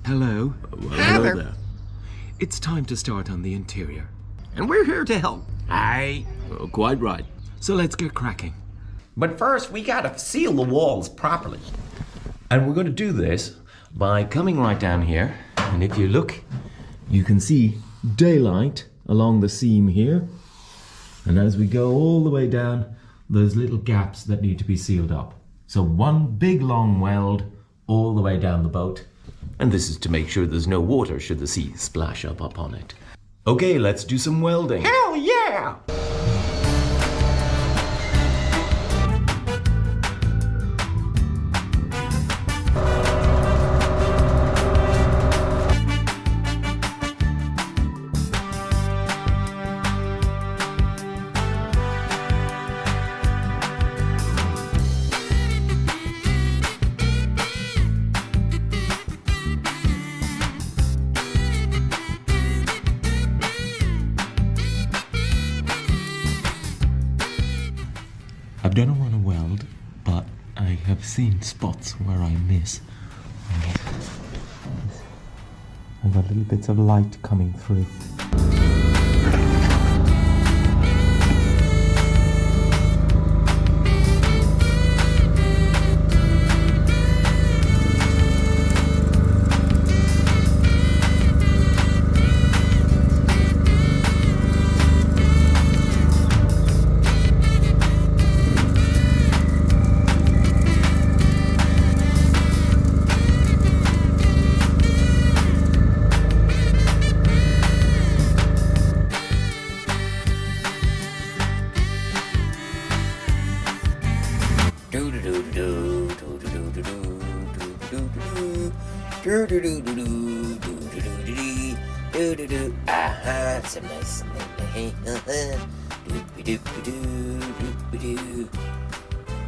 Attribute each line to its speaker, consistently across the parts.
Speaker 1: Hello.
Speaker 2: Well, hello there.
Speaker 1: It's time to start on the interior.
Speaker 2: And we're here to help.
Speaker 3: Aye.
Speaker 2: Oh, quite right.
Speaker 1: So let's get cracking.
Speaker 3: But first, we gotta seal the walls properly.
Speaker 1: And we're going to do this by coming right down here. And if you look, you can see daylight along the seam here. And as we go all the way down, there's little gaps that need to be sealed up. So one big long weld all the way down the boat. And this is to make sure there's no water should the sea splash up upon it. Okay, let's do some welding.
Speaker 3: Hell yeah!
Speaker 1: I've done a run of weld, but I have seen spots where I miss. I've got little bits of light coming through.
Speaker 3: Some nice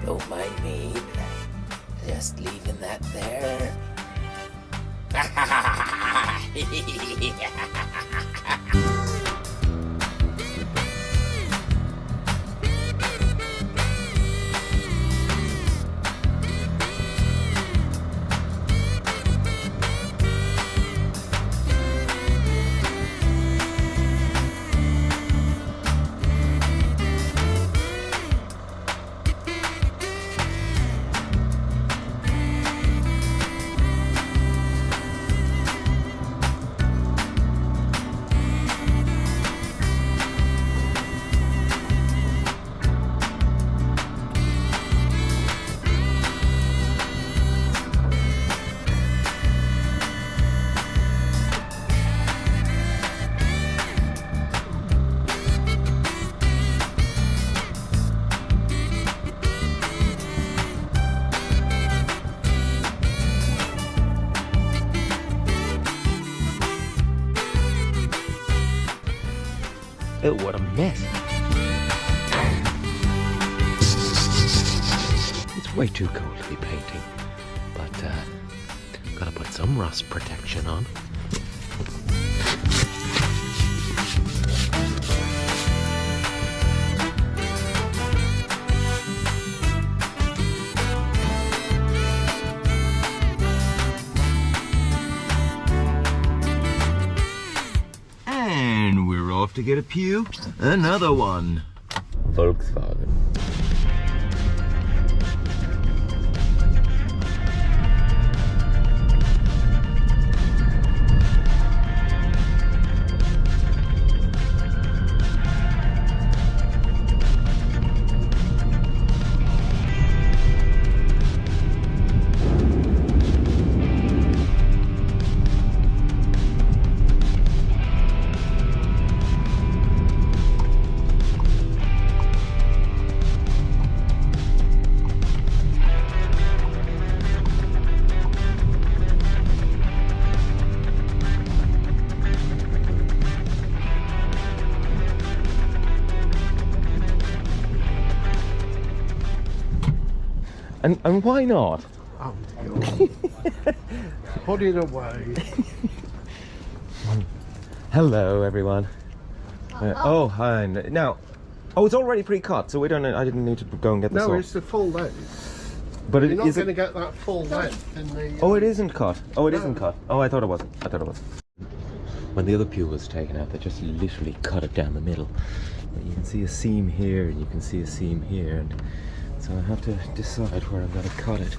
Speaker 3: Don't mind me. Just leaving that there.
Speaker 1: Oh, what a mess. It's way too cold to be painting, but gotta put some rust protection on. And we're off to get a pew. Another one. Volkswagen. And why not?
Speaker 4: Oh, God. Put it away.
Speaker 1: Hello, everyone. Oh, hi. Now, it's already pre-cut, so we don't. I didn't need to go and get the saw.
Speaker 4: No, it's the full load.
Speaker 1: But
Speaker 4: You're
Speaker 1: it
Speaker 4: not
Speaker 1: is
Speaker 4: going to get that full length in the...
Speaker 1: Oh, it isn't cut. Oh, it isn't cut. Oh, I thought it was. I thought it was. When the other pew was taken out, they just literally cut it down the middle. But you can see a seam here, and you can see a seam here, and so I have to decide where I'm going to cut it.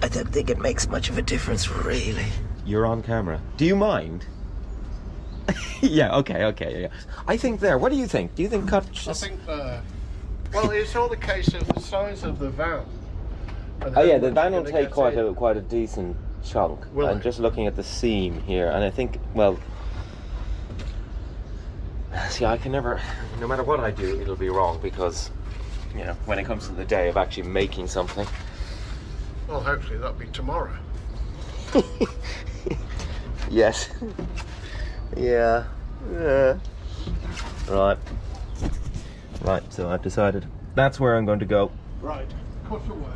Speaker 1: I don't think it makes much of a difference, really. You're on camera. Do you mind? Yeah. Okay. Yeah. I think there. What do you think? Do you think cut?
Speaker 4: I think, well, it's all a case of the size of the van.
Speaker 1: Oh yeah, the van will take quite a decent chunk.
Speaker 4: Will
Speaker 1: I'm
Speaker 4: it?
Speaker 1: just looking at the seam here, and I think, well, see, I can never, no matter what I do, it'll be wrong because, you know, when it comes to the day of actually making something.
Speaker 4: Well, hopefully that'll be tomorrow.
Speaker 1: Yes. Yeah. Right. So I've decided that's where I'm going to go.
Speaker 4: Right, cut away.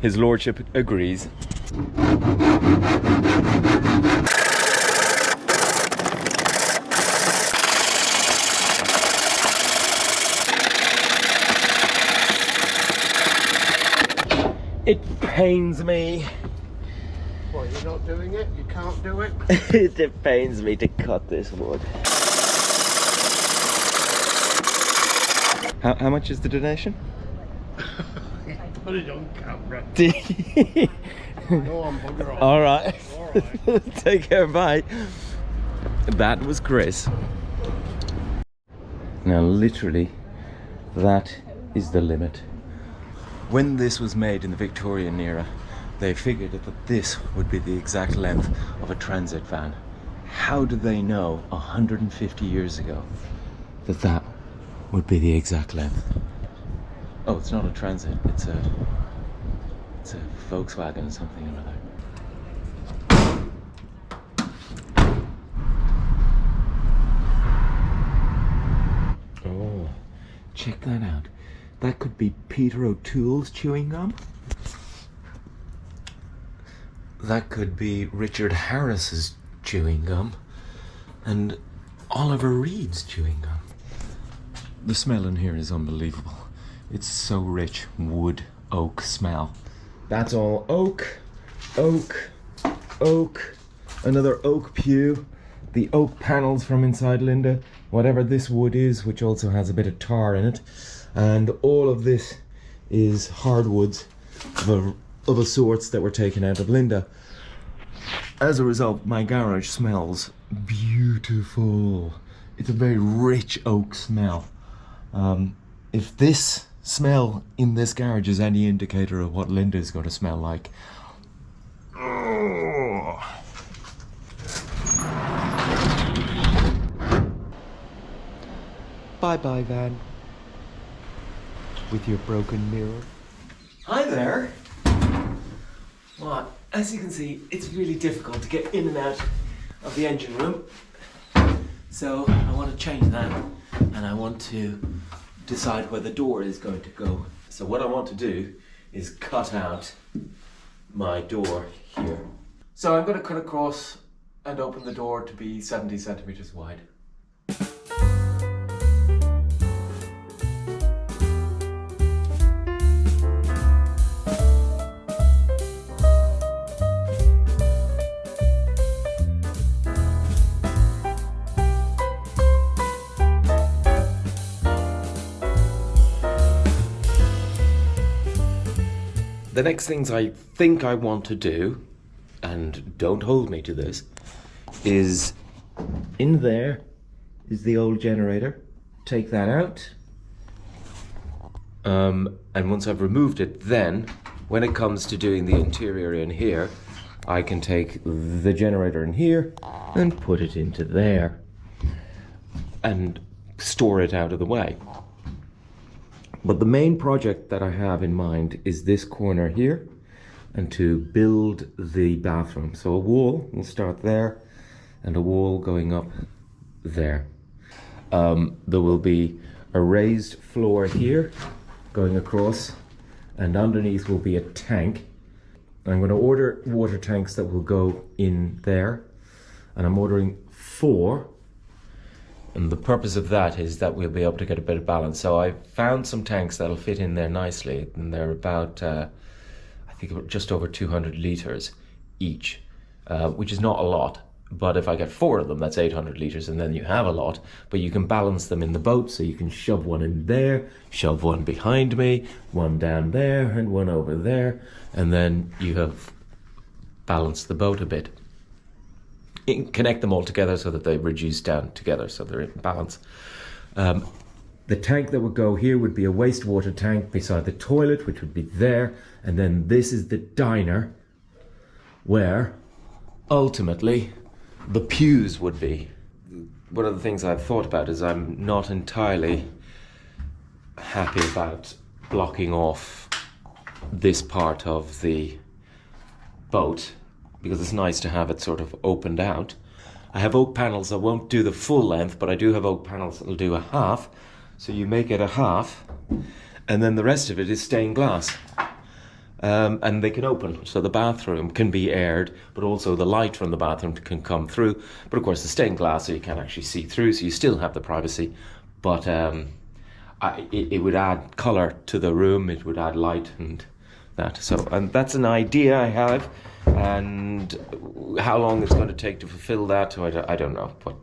Speaker 1: His lordship agrees. It pains me.
Speaker 4: Well, you're not doing it? You can't do it?
Speaker 1: It pains me to cut this wood. How much is the donation?
Speaker 4: Put it on camera. Go on, bugger off.
Speaker 1: All right.
Speaker 4: All right.
Speaker 1: Take care, bye. That was Chris. Now, literally, that is the limit. When this was made in the Victorian era, they figured that this would be the exact length of a transit van. How did they know 150 years ago that that would be the exact length? Oh, it's not a transit, it's a Volkswagen something or other. Oh, check that out. That could be Peter O'Toole's chewing gum. That could be Richard Harris's chewing gum. And Oliver Reed's chewing gum. The smell in here is unbelievable. It's so rich, wood, oak smell. That's all oak, another oak pew, the oak panels from inside Linda, whatever this wood is, which also has a bit of tar in it. And all of this is hardwoods of a sorts that were taken out of Linda. As a result, my garage smells beautiful. It's a very rich oak smell. If this smell in this garage is any indicator of what Linda is going to smell like. Bye-bye, van. With your broken mirror. Hi there. Well, as you can see, it's really difficult to get in and out of the engine room. So I want to change that, and I want to decide where the door is going to go. So what I want to do is cut out my door here. So I'm going to cut across and open the door to be 70 centimeters wide. The next things I think I want to do, and don't hold me to this, is in there is the old generator. Take that out. And once I've removed it, then when it comes to doing the interior in here, I can take the generator in here and put it into there and store it out of the way. But the main project that I have in mind is this corner here, and to build the bathroom. So a wall will start there and a wall going up there. There will be a raised floor here going across, and underneath will be a tank. I'm going to order water tanks that will go in there, and I'm ordering 4 And the purpose of that is that we'll be able to get a bit of balance. So I found some tanks that'll fit in there nicely, and they're about, I think just over 200 litres each, which is not a lot. But if I get 4 of them, that's 800 litres, and then you have a lot. But you can balance them in the boat, so you can shove one in there, shove one behind me, one down there, and one over there, and then you have balanced the boat a bit. Connect them all together so that they reduce down together, so they're in balance. The tank that would go here would be a wastewater tank beside the toilet, which would be there, and then this is the diner, where ultimately the pews would be. One of the things I've thought about is I'm not entirely happy about blocking off this part of the boat, because it's nice to have it sort of opened out. I have oak panels that won't do the full length, but I do have oak panels that'll do a half. So you make it a half, and then the rest of it is stained glass. And they can open, so the bathroom can be aired, but also the light from the bathroom can come through. But of course, the stained glass, so you can't actually see through, so you still have the privacy. But it would add colour to the room, it would add light and that. So, and that's an idea I have, and how long it's going to take to fulfill that, I don't know. But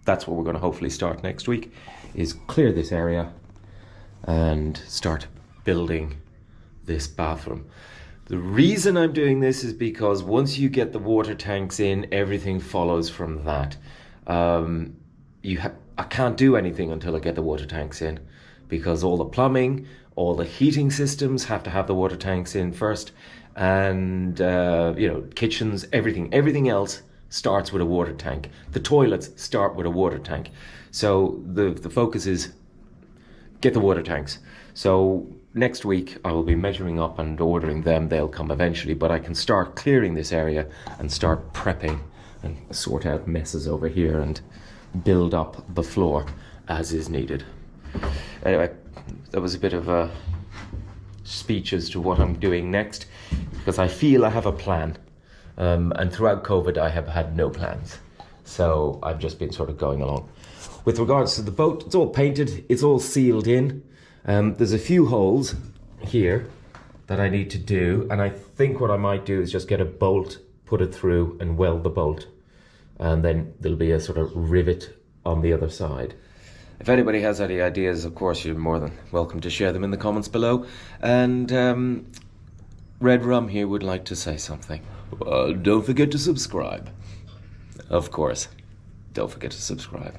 Speaker 1: that's what we're going to hopefully start next week, is clear this area and start building this bathroom. The reason I'm doing this is because once you get the water tanks in, everything follows from that. I can't do anything until I get the water tanks in, because all the plumbing, all the heating systems have to have the water tanks in first, and kitchens, everything else starts with a water tank. The toilets start with a water tank. So the focus is get the water tanks. So next week I will be measuring up and ordering them. They'll come eventually, but I can start clearing this area and start prepping and sort out messes over here and build up the floor as is needed. Anyway, that was a bit of a speech as to what I'm doing next, because I feel I have a plan. And throughout COVID I have had no plans. So I've just been sort of going along. With regards to the boat, it's all painted, it's all sealed in. There's a few holes here that I need to do, and I think what I might do is just get a bolt, put it through and weld the bolt, and then there'll be a sort of rivet on the other side. If anybody has any ideas, of course you're more than welcome to share them in the comments below. And Red Rum here would like to say something. Don't forget to subscribe. Of course, don't forget to subscribe.